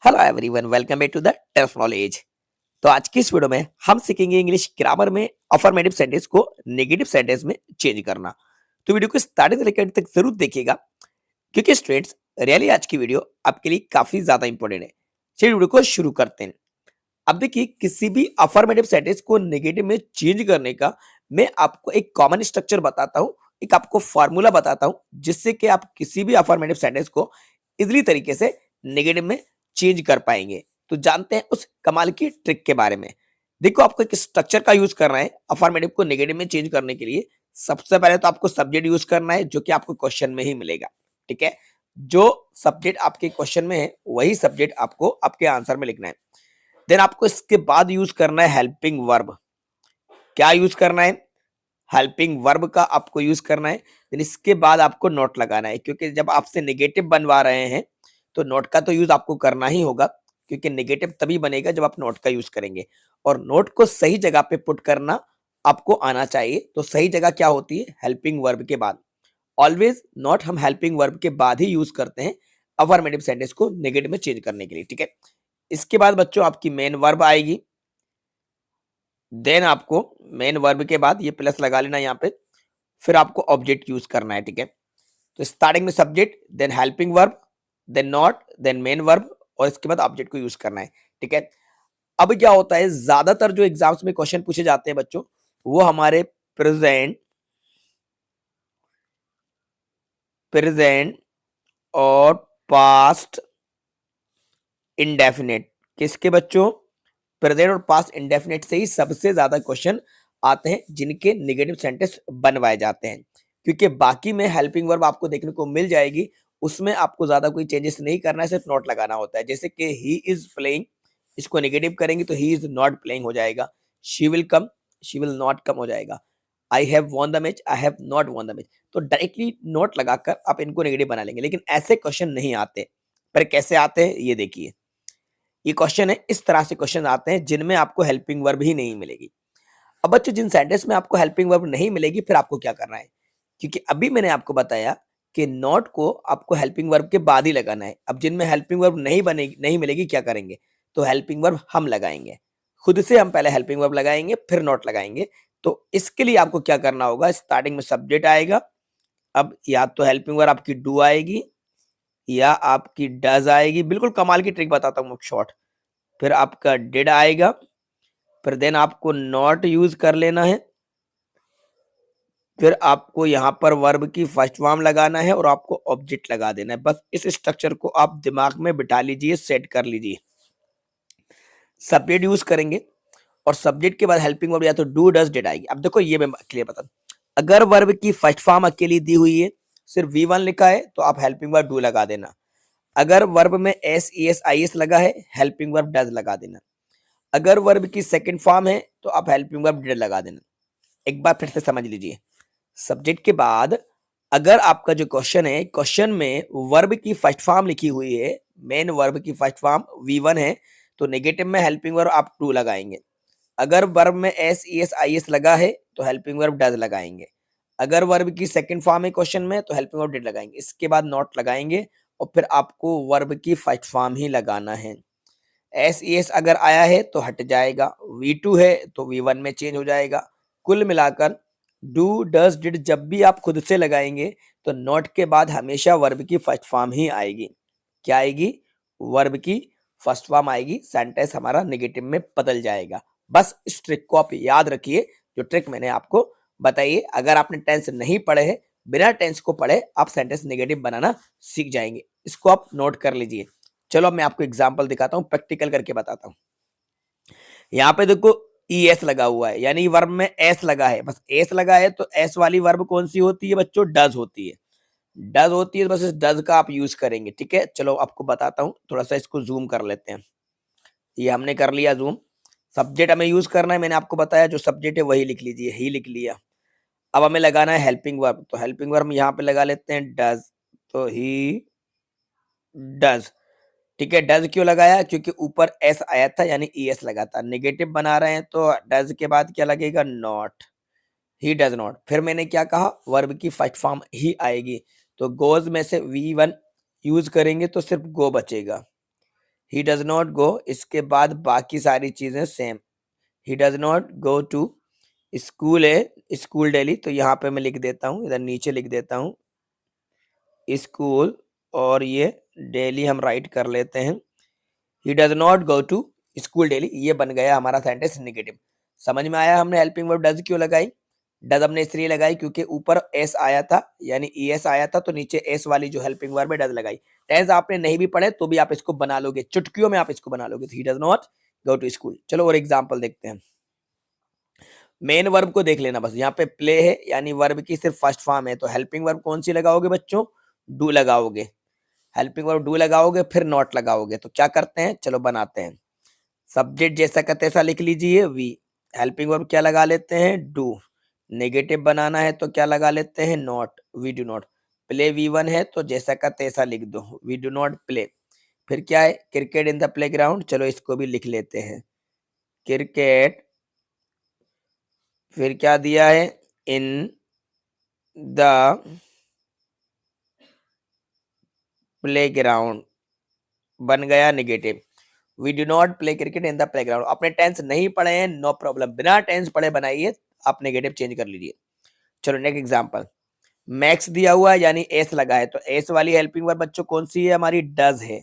Hello everyone, welcome back to the tough knowledge. तो आज की इस वीडियो में हम सीखेंगे इंग्लिश ग्रामर में अफर्मेटिव सेंटेंस को नेगेटिव सेंटेंस में चेंज करना। तो वीडियो को स्टार्टिंग से लेकर अंत तक जरूर देखिएगा, क्योंकि स्टूडेंट्स रियली आज की वीडियो आपके लिए काफी ज्यादा इंपॉर्टेंट है। चलिए वीडियो को शुरू करते हैं। अब देखिए, किसी भी अफर्मेटिव सेंटेंस को नेगेटिव में चेंज करने का मैं आपको एक कॉमन स्ट्रक्चर बताता हूँ, एक आपको फॉर्मूला बताता हूँ, जिससे कि आप किसी भी अफर्मेटिव सेंटेंस को इजिली तरीके से नेगेटिव में चेंज कर पाएंगे। तो जानते हैं उस कमाल की ट्रिक के बारे में। देखो, आपको एक स्ट्रक्चर का यूज करना है अफर्मेटिव को नेगेटिव में चेंज करने के लिए। सबसे पहले तो आपको सब्जेक्ट यूज करना है, जो कि आपको क्वेश्चन में ही मिलेगा। ठीक है, जो सब्जेक्ट आपके क्वेश्चन में है वही सब्जेक्ट आपको आपके आंसर में लिखना है। देन आपको इसके बाद यूज करना है हेल्पिंग वर्ब। क्या यूज करना है? हेल्पिंग वर्ब का आपको यूज करना है। देन इसके बाद आपको नोट लगाना है, क्योंकि जब आपसे नेगेटिव बनवा रहे हैं तो नोट का तो यूज आपको करना ही होगा, क्योंकि नेगेटिव तभी बनेगा जब आप नोट का यूज करेंगे। और नोट को सही जगह पे पुट करना आपको आना चाहिए। तो सही जगह क्या होती है? हेल्पिंग वर्ब के बाद। ऑलवेज नॉट हम हेल्पिंग वर्ब के बाद ही यूज करते हैं अफर्मेटिव सेंटेंस को नेगेटिव में चेंज करने के लिए। ठीक है, इसके बाद बच्चों आपकी मेन वर्ब आएगी। देन आपको मेन वर्ब के बाद ये प्लस लगा लेना यहाँ पे, फिर आपको ऑब्जेक्ट यूज करना है। ठीक है, तो स्टार्टिंग में subject, then helping verb, then not, then main verb, और इसके बाद ऑब्जेक्ट को यूज करना है। ठीक है, अब क्या होता है, ज्यादातर जो एग्जाम्स में क्वेश्चन पूछे जाते हैं बच्चों, वो हमारे प्रेजेंट, और पास्ट इंडेफिनेट, किसके बच्चों? प्रेजेंट और पास्ट इंडेफिनेट से ही सबसे ज्यादा क्वेश्चन आते हैं, जिनके नेगेटिव सेंटेंस बनवाए जाते हैं। क्योंकि बाकी में हेल्पिंग वर्ब आपको देखने को मिल जाएगी, उसमें आपको ज्यादा कोई चेंजेस नहीं करना है, सिर्फ नोट लगाना होता है। जैसे कि ही इज प्लेइंग, इसको नेगेटिव करेंगे तो ही इज नॉट प्लेइंग हो जाएगा। She will come, she will not come हो जाएगा। I have won the match, I have not won the match. तो डायरेक्टली नोट लगाकर आप इनको नेगेटिव बना लेंगे। लेकिन ऐसे क्वेश्चन नहीं आते। पर कैसे आते हैं ये देखिए। ये क्वेश्चन है, इस तरह से क्वेश्चन आते हैं जिनमें आपको हेल्पिंग वर्ब ही नहीं मिलेगी। अब बच्चों, जिन सेंटेंस में आपको हेल्पिंग वर्ब नहीं मिलेगी, फिर आपको क्या करना है? क्योंकि अभी मैंने आपको बताया कि नॉट को आपको हेल्पिंग वर्ब के बाद ही लगाना है। अब जिनमें हेल्पिंग वर्ब नहीं बनेगी, नहीं मिलेगी, क्या करेंगे? तो हेल्पिंग वर्ब हम लगाएंगे खुद से। हम पहले हेल्पिंग वर्ब लगाएंगे, फिर नॉट लगाएंगे। तो इसके लिए आपको क्या करना होगा? स्टार्टिंग में सब्जेक्ट आएगा। अब या तो हेल्पिंग वर्ब आपकी डू आएगी, या आपकी डज आएगी। बिल्कुल कमाल की ट्रिक बताता हूँ शॉर्ट। फिर आपका डिड आएगा, फिर देन आपको नॉट यूज कर लेना है। फिर आपको यहाँ पर वर्ब की फर्स्ट फॉर्म लगाना है और आपको ऑब्जेक्ट लगा देना है। बस इस स्ट्रक्चर को आप दिमाग में बिठा लीजिए, सेट कर लीजिए। सब्जेक्ट यूज करेंगे और सब्जेक्ट के बाद हेल्पिंग वर्ब या तो डू डज डिड आएगी। अब देखो, ये मैं क्लियर बता दूं, अगर वर्ब की फर्स्ट फॉर्म अकेली दी हुई है, सिर्फ V1 लिखा है, तो आप हेल्पिंग वर्ब डू लगा देना। अगर वर्ब में SES IS लगा है, हेल्पिंग वर्ब डज लगा देना। अगर वर्ब की सेकंड फॉर्म है तो आप हेल्पिंग वर्ब डिड लगा देना। एक बार फिर से समझ लीजिए। सब्जेक्ट के बाद अगर आपका जो क्वेश्चन है, क्वेश्चन में वर्ब की फर्स्ट फॉर्म लिखी हुई है, मेन वर्ब की फर्स्ट फॉर्म V1 है, तो नेगेटिव में हेल्पिंग वर्ब आप टू लगाएंगे। अगर वर्ब में SES IS लगा है तो हेल्पिंग वर्ब डज लगाएंगे। अगर वर्ब की सेकंड फॉर्म है क्वेश्चन में, तो हेल्पिंग वर्ब डिड लगाएंगे। इसके बाद नॉट लगाएंगे और फिर आपको वर्ब की फर्स्ट फॉर्म ही लगाना है। SES अगर आया है तो हट जाएगा, V2 है तो V1 में चेंज हो जाएगा। कुल मिलाकर डू डज डिड जब भी आप खुद से लगाएंगे तो नॉट के बाद हमेशा वर्ब की फर्स्ट फॉर्म ही आएगी। क्या आएगी? वर्ब की फर्स्ट फॉर्म आएगी। सेंटेंस हमारा नेगेटिव में बदल जाएगा। बस इस ट्रिक को आप याद रखिए, जो ट्रिक मैंने आपको बताई है। अगर आपने टेंस नहीं पढ़े है, बिना टेंस को पढ़े आप सेंटेंस नेगेटिव बनाना सीख जाएंगे। इसको आप नोट कर लीजिए। चलो अब मैं आपको एग्जांपल दिखाता हूं, प्रैक्टिकल करके बताता हूं। यहाँ पे देखो ES लगा हुआ है, यानी वर्ब में S लगा है। बस S लगा है तो S वाली वर्ब कौन सी होती है बच्चों? डज होती है। डज होती है तो बस इस डज का आप यूज करेंगे। ठीक है, चलो आपको बताता हूँ। थोड़ा सा इसको जूम कर लेते हैं। ये हमने कर लिया जूम। सब्जेक्ट हमें यूज करना है, मैंने आपको बताया जो सब्जेक्ट है वही लिख लीजिए, ही लिख लिया। अब हमें लगाना है हेल्पिंग वर्ब, तो हेल्पिंग वर्ब यहाँ पे लगा लेते हैं डज। तो ही डज। ठीक है, डज क्यों लगाया? क्योंकि ऊपर एस आया था, यानी ES लगा था। नेगेटिव बना रहे हैं तो डज के बाद क्या लगेगा? नॉट। He does not. फिर मैंने क्या कहा? वर्ब की फर्स्ट फॉर्म ही आएगी, तो गोज में से V1 यूज करेंगे तो सिर्फ गो बचेगा। ही डज नॉट गो, इसके बाद बाकी सारी चीजें same. He does not go to school है, स्कूल डेली, तो यहाँ पे मैं लिख देता हूँ, इधर नीचे लिख देता हूँ स्कूल, और ये डेली हम राइट कर लेते हैं। He does not go to school daily, ये बन गया हमारा सेंटेंस नेगेटिव। समझ में आया हमने हेल्पिंग वर्ब डज क्यों लगाई? डज हमने इसलिए लगाई क्योंकि ऊपर एस आया था, यानी ईएस आया था, तो नीचे एस वाली जो हेल्पिंग वर्ब है डज लगाई। टेंस आपने नहीं भी पढ़े तो भी आप इसको बना लोगे, चुटकियों में आप इसको बना लोगे। He does not go to school. चलो और एग्जाम्पल देखते हैं। मेन वर्ब को देख लेना बस, यहाँ पे प्ले है यानी वर्ब की सिर्फ फर्स्ट फॉर्म है, तो हेल्पिंग वर्ब कौन सी लगाओगे बच्चों? डू लगाओगे। हेल्पिंग वर्ब डू लगाओगे, फिर नॉट लगाओगे। तो क्या करते हैं, चलो बनाते हैं। सब्जेक्ट जैसा का तैसा लिख लीजिए वी। हेल्पिंग वर्ब क्या लगा लेते हैं? डू। नेगेटिव बनाना है तो क्या लगा लेते हैं? Not. We do not play. V1 है तो जैसा का तैसा लिख दो, वी डू नॉट प्ले। फिर क्या है? क्रिकेट इन द प्लेग्राउंड, चलो इसको भी लिख लेते हैं क्रिकेट। फिर क्या दिया है? इन द प्लेग्राउंड, बन गया negative. We do not play cricket in the playground. अपने टेंस नहीं पढ़े हैं, नो प्रॉब्लम, बिना टेंस पढ़े बनाइए, आप नेगेटिव चेंज कर लीजिए। चलो नेक्स्ट एग्जांपल। मैक्स दिया हुआ है यानी एस लगा है, तो एस वाली हेल्पिंग वर्ब बच्चों कौन सी है? हमारी डज है।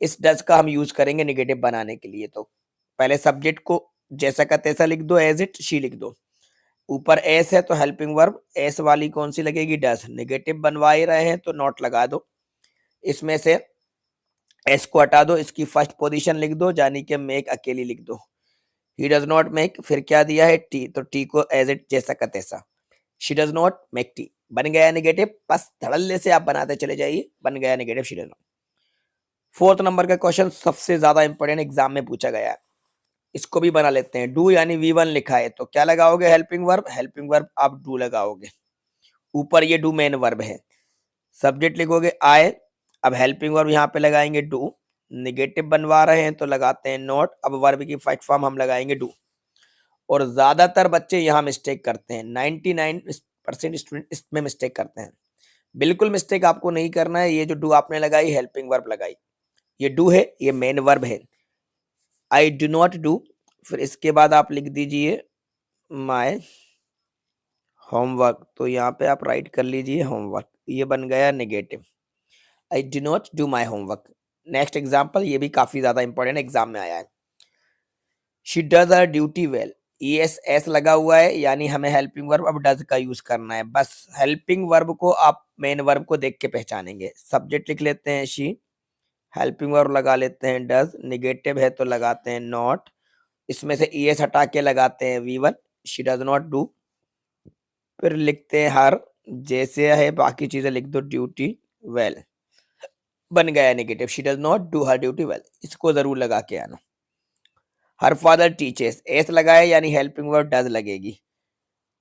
इस डज का हम यूज करेंगे नेगेटिव बनाने के लिए। तो पहले सब्जेक्ट को जैसा का तैसा लिख दो, एज इट शी लिख दो। ऊपर एस है तो हेल्पिंग वर्ब एस वाली कौन सी लगेगी? डज। नेगेटिव बनवा ही रहे हैं तो नॉट लगा दो। इसमें से एस को हटा दो, इसकी फर्स्ट पोजीशन लिख दो, यानी कि मेक अकेली लिख दो। ही डज नॉट मेक, फिर क्या दिया है? टी, तो टी को एज इट जैसा का तैसा। She does not make tea, बन गया नेगेटिव। बस धड़ल्ले से आप बनाते चले जाइए, बन गया negative she does not. Fourth number का क्वेश्चन सबसे ज्यादा इंपॉर्टेंट, एग्जाम में पूछा गया है, इसको भी बना लेते हैं। डू यानी V1 लिखा है तो क्या लगाओगे? Helping verb. हेल्पिंग वर्ब आप डू लगाओगे, ऊपर ये डू मेन वर्ब है। सब्जेक्ट लिखोगे आई, अब हेल्पिंग वर्ब यहाँ पे लगाएंगे डू। निगेटिव बनवा रहे हैं तो लगाते हैं नॉट, अब वर्ब की फर्स्ट फॉर्म हम लगाएंगे डू। और ज्यादातर बच्चे यहाँ मिस्टेक करते हैं, 99% स्टूडेंट इसमें मिस्टेक करते हैं। बिल्कुल मिस्टेक आपको नहीं करना है। ये जो डू आपने लगाई, हेल्पिंग वर्ब लगाई, ये डू है, ये मेन वर्ब है। आई डू नॉट डू, फिर इसके बाद आप लिख दीजिए माय होमवर्क, तो यहाँ पे आप राइट कर लीजिए होमवर्क, ये बन गया negative. I do not do my homework. Next example, ये भी काफी ज्यादा इंपॉर्टेंट एग्जाम में आया है। She does her duty well, S S लगा हुआ है यानी हमें हेल्पिंग वर्ब अब डज का यूज करना है। बस हेल्पिंग वर्ब को आप मेन वर्ब को देख के पहचानेंगे। सब्जेक्ट लिख लेते हैं शी, हेल्पिंग वर्ब लगा लेते हैं डज, निगेटिव है तो लगाते हैं नॉट, इसमें से एस हटा के लगाते हैं V1, she does not do. फिर लिखते हैं हर, जैसे है बाकी चीजें लिख दो, ड्यूटी वेल, बन गया negative. She does not do her duty well, इसको जरूर लगा के आना। हर फादर टीचर्स, एस लगाए यानी हेल्पिंग वर्ब डज लगेगी,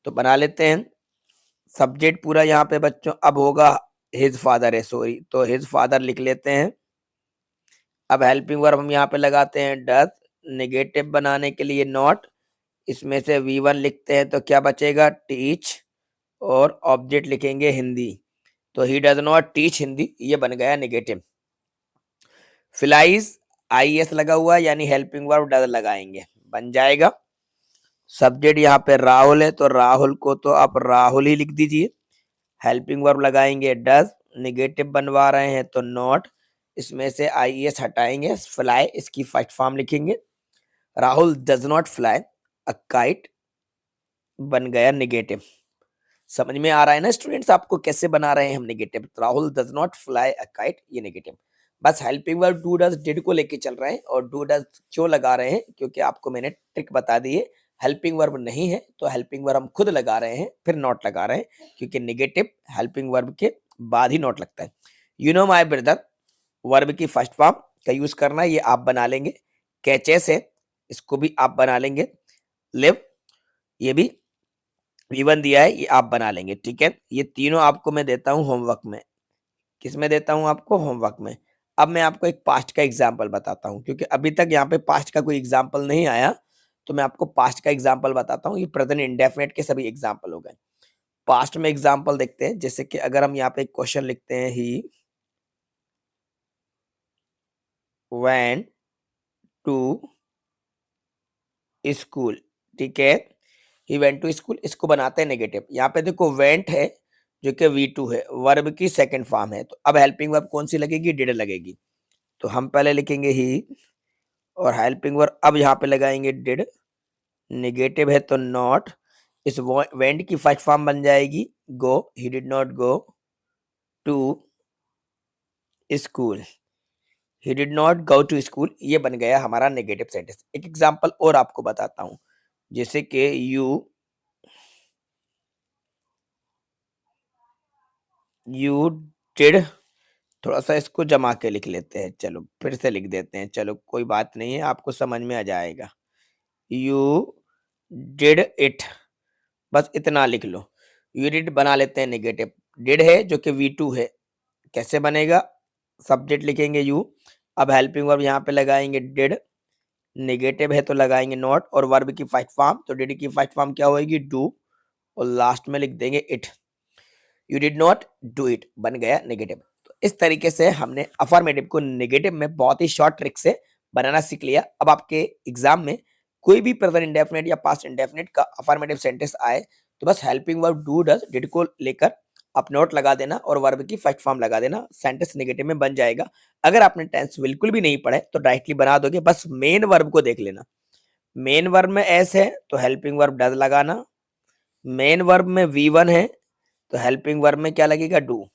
तो बना लेते हैं। सब्जेक्ट पूरा यहाँ पे बच्चों अब होगा हिज फादर है, सॉरी, तो हिज फादर लिख लेते हैं। अब हेल्पिंग वर्ब हम यहाँ पे लगाते हैं डज, नेगेटिव बनाने के लिए नॉट, इसमें से V1 लिखते हैं तो क्या बचेगा? टीच, और ऑब्जेक्ट लिखेंगे हिंदी, तो ही डज नॉट टीच हिंदी, ये बन गया नेगेटिव। फिलाइज, IS लगा हुआ है यानी हेल्पिंग वर्ब डज लगाएंगे, बन जाएगा। सब्जेक्ट यहाँ पे राहुल है तो राहुल को तो आप राहुल ही लिख दीजिए। हेल्पिंग वर्ब लगाएंगे डज, निगेटिव बनवा रहे हैं तो नॉट, इसमें से IS हटाएंगे, फ्लाई इसकी फर्स्ट फॉर्म लिखेंगे। Rahul does not fly a kite, बन गया नेगेटिव। समझ में आ रहा है ना स्टूडेंट्स आपको कैसे बना रहे हैं हम negative? Rahul does not fly a kite, ये नेगेटिव। बस helping verb do does did को लेके चल रहे हैं, और डू डज क्यों लगा रहे हैं? क्योंकि आपको मैंने ट्रिक बता दी है, हेल्पिंग वर्ब नहीं है तो हेल्पिंग वर्ब हम खुद लगा रहे हैं, फिर नॉट लगा रहे हैं, क्योंकि नेगेटिव हेल्पिंग वर्ब के बाद ही नॉट लगता है। You know my brother, verb की फर्स्ट फॉर्म का यूज करना है, ये आप बना लेंगे। कैचेस है, इसको भी आप बना लेंगे। लिव, ये भी V1 दिया है, ये आप बना लेंगे, ठीक है। ये तीनों आपको मैं देता हूँ होमवर्क में। किस में देता हूँ आपको? होमवर्क में। अब मैं आपको एक पास्ट का एग्जाम्पल बताता हूँ, क्योंकि अभी तक यहाँ पे पास्ट का कोई एग्जाम्पल नहीं आया, तो मैं आपको पास्ट का एग्जाम्पल बताता हूँ। ये प्रेजेंट इंडेफिनिट के सभी एग्जाम्पल हो गए। पास्ट में एग्जाम्पल देखते हैं, जैसे कि अगर हम यहाँ पे एक क्वेश्चन लिखते हैं, ही वेंट टू स्कूल, ठीक है। ही वेंट टू स्कूल, इसको बनाते हैं नेगेटिव। यहाँ पे देखो वेंट है जो कि V2 है, वर्ब की सेकंड फॉर्म है, तो अब हेल्पिंग वर्ब कौन सी लगेगी, डिड लगेगी। तो हम पहले लिखेंगे ही और हेल्पिंग वर्ब अब यहाँ पे लगाएंगे डिड, नेगेटिव है तो नॉट, इस वेंट की फर्स्ट फॉर्म बन जाएगी go, he did not go to school, he did not go to school, ये बन गया हमारा नेगेटिव सेंटेंस। एक एग्जांपल और आपको बताता हूं, जैसे कि यू डिड, थोड़ा सा इसको जमा के लिख लेते हैं, चलो फिर से लिख देते हैं, चलो कोई बात नहीं है, आपको समझ में आ जाएगा। यू डिड इट, बस इतना लिख लो। यू डिड बना लेते हैं नेगेटिव, डिड है जो कि V2 है, कैसे बनेगा, सब्जेक्ट लिखेंगे यू, अब हेल्पिंग वर्ब यहाँ पे लगाएंगे डिड, नेगेटिव है तो लगाएंगे नॉट, और वर्ब की फर्स्ट फॉर्म, तो डिड की फर्स्ट फॉर्म क्या होगी, डू, और लास्ट में लिख देंगे it, you did not do it, बन गया नेगेटिव। तो इस तरीके से हमने अफर्मेटिव को नेगेटिव में बहुत ही शॉर्ट ट्रिक से बनाना सीख लिया। अब आपके एग्जाम में कोई भी प्रेजेंट इंडेफिनिट या पास्ट इंडेफिनिट का अफर्मेटिव सेंटेंस आए तो बस helping verb do does did को लेकर आप नोट लगा देना और वर्ब की फर्स्ट फॉर्म लगा देना, सेंटेंस नेगेटिव में बन जाएगा। अगर आपने टेंस बिल्कुल भी नहीं पढ़े तो डायरेक्टली बना दोगे, बस मेन वर्ब को देख लेना। मेन वर्ब में एस है तो हेल्पिंग वर्ब डज लगाना, मेन वर्ब में V1 है तो हेल्पिंग वर्ब में क्या लगेगा, डू,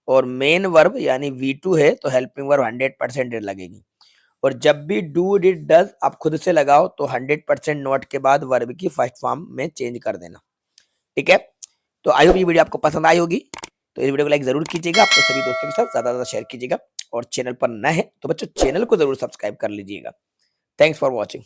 और मेन वर्ब यानी V2 है तो हेल्पिंग वर्ब 100% लगेगी। और जब भी डू डिड डज आप खुद से लगाओ तो 100% नॉट के बाद वर्ब की फर्स्ट फॉर्म में चेंज कर देना, ठीक है। तो आई होप ये वीडियो आपको पसंद आई होगी, तो इस वीडियो को लाइक जरूर कीजिएगा, अपने सभी दोस्तों के साथ ज्यादा ज्यादा शेयर कीजिएगा, और चैनल पर नए हैं तो बच्चों चैनल को जरूर सब्सक्राइब कर लीजिएगा। Thanks for watching.